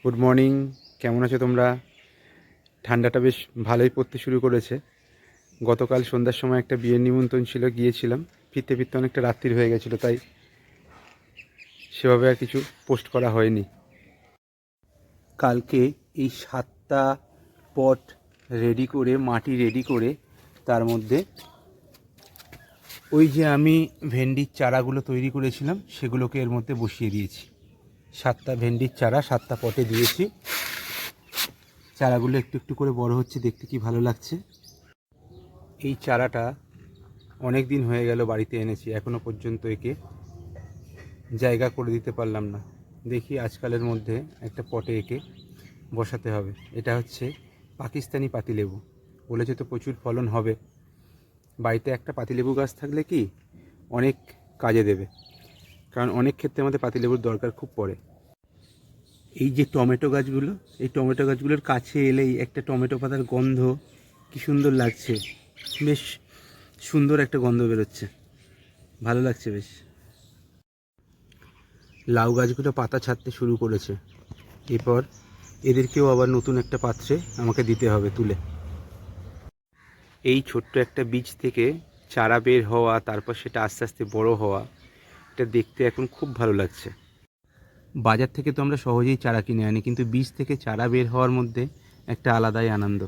Good morning. কেমন আছো তোমরা? ঠান্ডাটা বেশ ভালোই পড়তে শুরু করেছে। গতকাল সন্ধ্যার সময় একটা বিয়ের নিমন্ত্রণ ছিল, গিয়েছিলাম। ফিরতে ফিরতে অনেকটা রাত্রির হয়ে গেছিলো, তাই সেভাবে আর কিছু পোস্ট করা হয়নি। কালকে এই 7টা পট রেডি করে, মাটি রেডি করে, তার মধ্যে ওই যে আমি ভেন্ডির চারাগুলো তৈরি করেছিলাম সেগুলোকে এর মধ্যে বসিয়ে দিয়েছি। 7টা ভেন্ডির চারা 7টা পটে দিয়েছি। চারাগুলো একটু একটু করে বড় হচ্ছে, দেখতে কি ভালো লাগছে। এই চারাটা অনেক দিন হয়ে গেল বাড়িতে এনেছি, এখনো পর্যন্ত একে জায়গা করে দিতে পারলাম না। দেখি আজকালের মধ্যে একটা পটে একে বসাতে হবে। এটা হচ্ছে পাকিস্তানি পাতিলেবু। বলেছে তো প্রচুর ফলন হবে। বাড়িতে একটা পাতিলেবু গাছ থাকলে কি অনেক কাজে দেবে, কারণ অনেক ক্ষেত্রে আমাদের পাতিলেবুর দরকার খুব পড়ে। এই যে টমেটো গাছগুলো, এই টমেটো গাছগুলোর কাছে এলেই একটা টমেটো পাতার গন্ধ কি সুন্দর লাগছে। বেশ সুন্দর একটা গন্ধ বেরোচ্ছে, ভালো লাগছে বেশ। লাউ গাছগুলো পাতা ছাড়তে শুরু করেছে। এরপর এদেরকেও আবার নতুন একটা পাত্রে আমাকে দিতে হবে তুলে। এই ছোট্ট একটা বীজ থেকে চারা বের হওয়া, তারপর সেটা আস্তে আস্তে বড় হওয়া, এটা দেখতে এখন খুব ভালো লাগছে। বাজার থেকে তো আমরা সহজেই চারা কিনে আনি, কিন্তু বীজ থেকে চারা বের হওয়ার মধ্যে একটা আলাদাই আনন্দ।